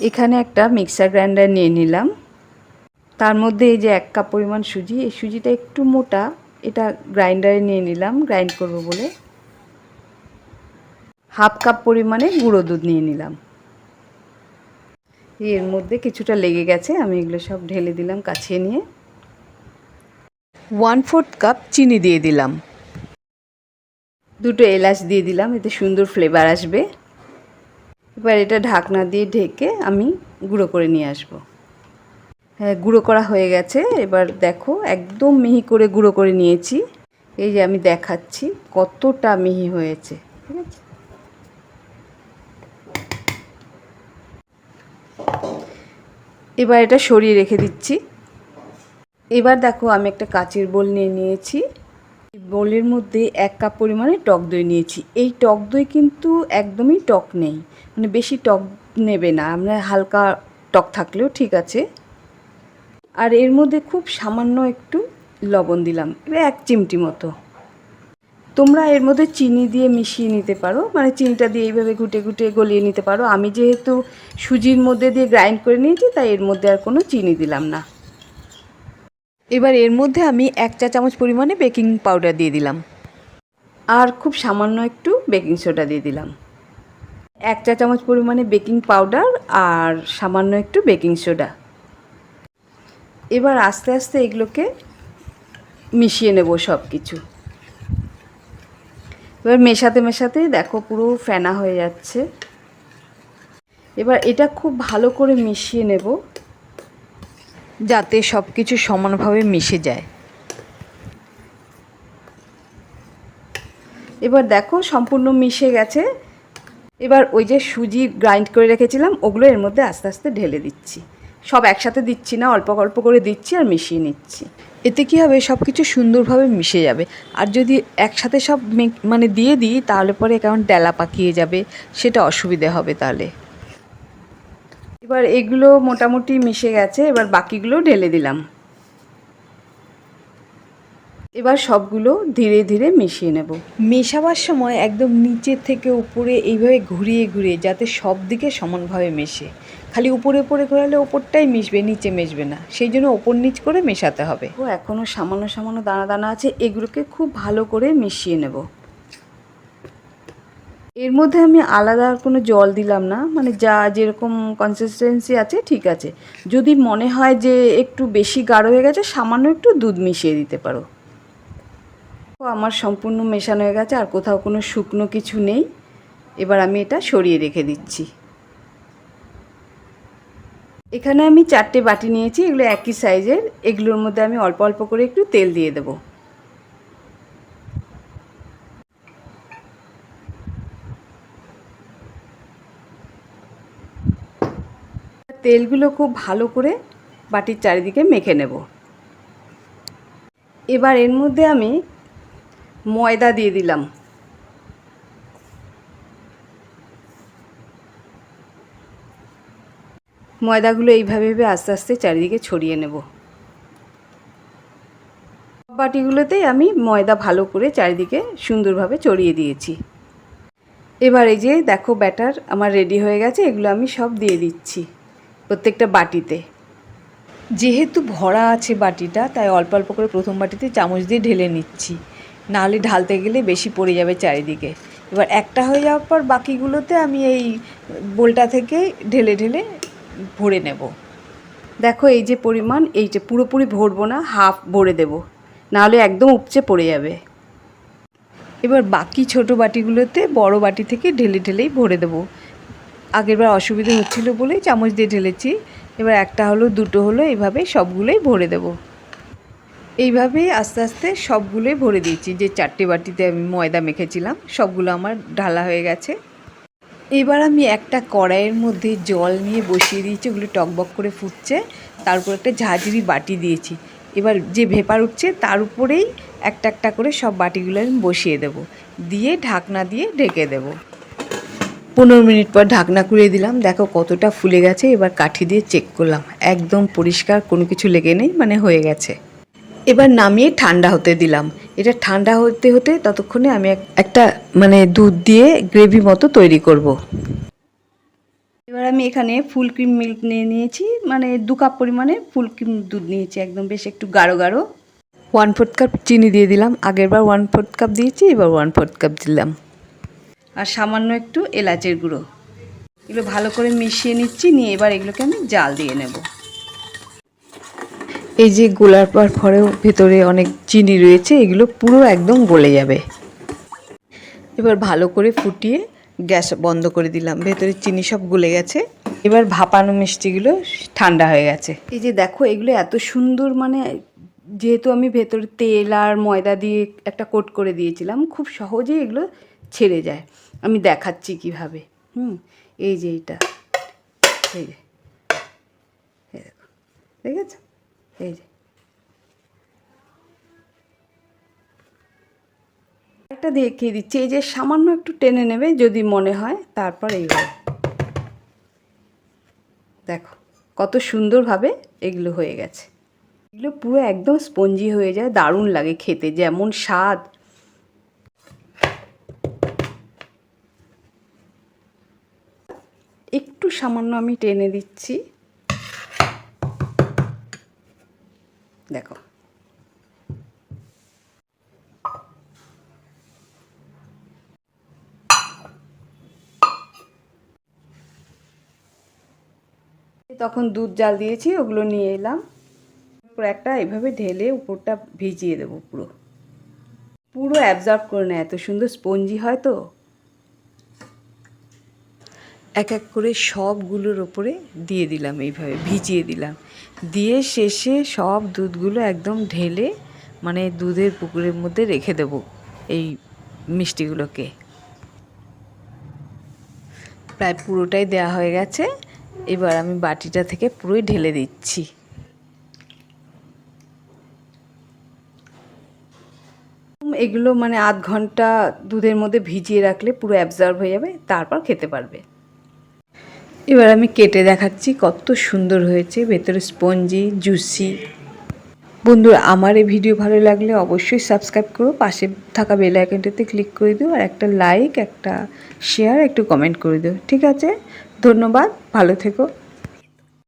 এখানে একটা mixer grinder নিয়ে নিলাম। তার মধ্যে এই যে 1 কাপ পরিমাণ সুজি, এই সুজিটা একটু মোটা, এটা গ্রাইন্ডারে নিয়ে নিলাম গ্রাইন্ড করব বলে। হাফ কাপ পরিমাণে গুঁড়ো দুধ নিয়ে নিলাম। এর মধ্যে কিছুটা লেগে গেছে, আমি এগুলো সব ঢেলে দিলাম কাছিয়ে নিয়ে। 1/4 কাপ চিনি দিয়ে দিলাম। 2টো এলাচ দিয়ে দিলাম, এতে সুন্দর ফ্লেভার আসবে। এবার এটা ঢাকনা দিয়ে ঢেকে আমি গুঁড়ো করে নিয়ে আসব। হ্যাঁ, গুঁড়ো করা হয়ে গেছে। এবার দেখো একদম মিহি করে গুঁড়ো করে নিয়েছি। এই যে আমি দেখাচ্ছি কতটা মিহি হয়েছে, ঠিক আছে। এবার এটা সরিয়ে রেখে দিচ্ছি। এবার দেখো আমি একটা কাচের বোল নিয়ে নিয়েছি। বোলের মধ্যে 1 কাপ পরিমাণে টক দই নিয়েছি। এই টক দই কিন্তু একদমই টক নেই, মানে বেশি টক নেবে না, আমরা হালকা টক থাকলেও ঠিক আছে। আর এর মধ্যে খুব সামান্য একটু লবণ দিলাম, 1 চিমটি মতো। তোমরা এর মধ্যে চিনি দিয়ে মিশিয়ে নিতে পারো, মানে চিনিটা দিয়ে এইভাবে ঘুটে ঘুটে গলিয়ে নিতে পারো। আমি যেহেতু সুজির মধ্যে দিয়ে গ্রাইন্ড করে নিয়েছি, তাই এর মধ্যে আর কোনো চিনি দিলাম না। এবার এর মধ্যে আমি 1 চা চামচ পরিমাণে বেকিং পাউডার দিয়ে দিলাম, আর খুব সামান্য একটু বেকিং সোডা দিয়ে দিলাম। 1 চা চামচ পরিমাণে বেকিং পাউডার আর সামান্য একটু বেকিং সোডা। এবার আস্তে আস্তে এগুলোকে মিশিয়ে নেব সব কিছু। এবার মেশাতে মেশাতে দেখো পুরো ফেনা হয়ে যাচ্ছে। এবার এটা খুব ভালো করে মিশিয়ে নেব, যাতে সব কিছু সমানভাবে মিশে যায়। এবার দেখো সম্পূর্ণ মিশে গেছে। এবার ওই যে সুজি গ্রাইন্ড করে রেখেছিলাম, ওগুলো এর মধ্যে আস্তে আস্তে ঢেলে দিচ্ছি। সব একসাথে দিচ্ছি না, অল্প অল্প করে দিচ্ছি আর মিশিয়ে নিচ্ছি। এতে কী হবে, সব কিছু সুন্দরভাবে মিশে যাবে। আর যদি একসাথে সব মানে দিয়ে দিই, তাহলে পরে কেমন ডেলা পাকিয়ে যাবে, সেটা অসুবিধে হবে তাহলে। এবার এগুলো মোটামুটি মিশে গেছে, এবার বাকিগুলো ঢেলে দিলাম। এবার সবগুলো ধীরে ধীরে মিশিয়ে নেব। মেশাবার সময় একদম নিচে থেকে উপরে এইভাবে ঘুরিয়ে ঘুরিয়ে, যাতে সব দিকে সমানভাবে মেশে। খালি উপরে উপরে ঘোরালে ওপরটাই মিশবে, নিচে মিশবে না, সেই জন্য ওপর নিচ করে মেশাতে হবে। ও এখনও সামান্য সামান্য দানা দানা আছে, এগুলোকে খুব ভালো করে মিশিয়ে নেব। এর মধ্যে আমি আলাদা আর কোনো জল দিলাম না, মানে যা যেরকম কনসিস্টেন্সি আছে ঠিক আছে। যদি মনে হয় যে একটু বেশি গাঢ় হয়ে গেছে, সামান্য একটু দুধ মিশিয়ে দিতে পারো। আমার সম্পূর্ণ মেশানো হয়ে গেছে, আর কোথাও কোনো শুকনো কিছু নেই। এবার আমি এটা সরিয়ে রেখে দিচ্ছি। এখানে আমি 4টে বাটি নিয়েছি, এগুলো একই সাইজের। এগুলোর মধ্যে আমি অল্প অল্প করে একটু তেল দিয়ে দেব। তেলগুলো খুব ভালো করে বাটির চারিদিকে মেখে নেব। এবার এর মধ্যে আমি ময়দা দিয়ে দিলাম। ময়দাগুলো এইভাবে আস্তে আস্তে চারিদিকে ছড়িয়ে নেব। বাটিগুলোতেই আমি ময়দা ভালো করে চারিদিকে সুন্দরভাবে ছড়িয়ে দিয়েছি। এবার এই যে দেখো ব্যাটার আমার রেডি হয়ে গেছে, এগুলো আমি সব দিয়ে দিচ্ছি প্রত্যেকটা বাটিতে। যেহেতু ভরা আছে বাটিটা, তাই অল্প অল্প করে প্রথম বাটিতে চামচ দিয়ে ঢেলে নিচ্ছি, নাহলে ঢালতে গেলে বেশি পড়ে যাবে চারিদিকে। এবার একটা হয়ে যাওয়ার পর বাকিগুলোতে আমি এই বোলটা থেকে ঢেলে ঢেলে ভরে নেব। দেখো এই যে পরিমাণ, এইটা পুরোপুরি ভরবো না, হাফ ভরে দেব, নাহলে একদম উপচে পড়ে যাবে। এবার বাকি ছোট বাটিগুলোতে বড় বাটি থেকে ঢেলে ঢেলেই ভরে দেবো। আগেরবার অসুবিধা হচ্ছিলো বলেই চামচ দিয়ে ঢেলেছি, এবার একটা হলো দুটো হলো, এইভাবে সবগুলোই ভরে দেব। এইভাবেই আস্তে আস্তে সবগুলোই ভরে দিয়েছি। যে 4টে বাটিতে আমি ময়দা মেখেছিলাম, সবগুলো আমার ঢালা হয়ে গেছে। এবার আমি একটা কড়াইয়ের মধ্যে জল নিয়ে বসিয়ে দিয়েছি, ওগুলো টকবক করে ফুটছে। তারপর একটা ঝাঁঝরি বাটি দিয়েছি। এবার যে ভেপার উঠছে তার উপরেই একটা একটা করে সব বাটিগুলো আমি বসিয়ে দেব, দিয়ে ঢাকনা দিয়ে ঢেকে দেব। 15 মিনিট পর ঢাকনা খুলে দিলাম, দেখো কতটা ফুলে গেছে। এবার কাঠি দিয়ে চেক করলাম, একদম পরিষ্কার, কোনো কিছু লেগে নেই, মানে হয়ে গেছে। এবার নামিয়ে ঠান্ডা হতে দিলাম। এটা ঠান্ডা হতে হতে ততক্ষণে আমি একটা মানে দুধ দিয়ে গ্রেভি মতো তৈরি করব। এবার আমি এখানে ফুল ক্রিম মিল্ক নিয়ে নিয়েছি, মানে 2 কাপ পরিমাণে ফুল ক্রিম দুধ নিয়েছি, একদম বেশ একটু গাঢ় গাঢ়। 1/4 কাপ চিনি দিয়ে দিলাম, আগেরবার 1/4 কাপ দিয়েছি, এবার 1/4 কাপ দিলাম। আর সামান্য একটু এলাচের গুঁড়ো। এগুলো ভালো করে মিশিয়ে নিচ্ছি, নিয়ে এবার এগুলোকে আমি জাল দিয়ে নেব। এই যে গোলার পরেও ভেতরে অনেক চিনি রয়েছে, এগুলো পুরো একদম গলে যাবে। এবার ভালো করে ফুটিয়ে গ্যাস বন্ধ করে দিলাম, ভেতরে চিনি সব গলে গেছে। এবার ভাপানো মিষ্টিগুলো ঠান্ডা হয়ে গেছে। এই যে দেখো, এগুলো এত সুন্দর, মানে যেহেতু আমি ভেতরে তেল আর ময়দা দিয়ে একটা কোট করে দিয়েছিলাম, খুব সহজেই এগুলো ছেড়ে যায়। আমি দেখাচ্ছি কিভাবে। এই যে এইটা, এই যে দেখো, ঠিক আছে, এই যে একটা দেখিয়ে দিচ্ছি। এই যে সামান্য একটু টেনে নেবে যদি মনে হয়, তারপর এইভাবে দেখো কত সুন্দরভাবে এগুলো হয়ে গেছে। এগুলো পুরো একদম স্পঞ্জি হয়ে যায়, দারুণ লাগে খেতে, যেমন স্বাদ। একটু সামান্য আমি টেনে দিচ্ছি, দেখো। তখন দুধ জাল দিয়েছি, ওগুলো নিয়ে এলাম। পুরো একটা এভাবে ঢেলে উপরটা ভিজিয়ে দেবো, পুরো পুরো অ্যাবজর্ব করে নেয়, এত সুন্দর স্পঞ্জি হয়। তো এক এক করে সবগুলোর ওপরে দিয়ে দিলাম, এইভাবে ভিজিয়ে দিলাম, দিয়ে শেষে সব দুধগুলো একদম ঢেলে, মানে দুধের পুকুরের মধ্যে রেখে দেব এই মিষ্টিগুলোকে। প্রায় পুরোটাই দেওয়া হয়ে গেছে, এবার আমি বাটিটা থেকে পুরোই ঢেলে দিচ্ছি। এগুলো মানে আধ ঘন্টা দুধের মধ্যে ভিজিয়ে রাখলে পুরো অ্যাবজর্ব হয়ে যাবে, তারপর খেতে পারবে। এবার আমি কেটে দেখাচ্ছি কত সুন্দর হয়েছে, ভেতরে স্পঞ্জি জুসি। বন্ধুরা, আমার এই ভিডিও ভালো লাগলে অবশ্যই সাবস্ক্রাইব করো, পাশে থাকা বেল আইকনটাতে ক্লিক করে দিও, আর একটা লাইক, একটা শেয়ার, একটু কমেন্ট করে দিও। ঠিক আছে, ধন্যবাদ, ভালো থেকো।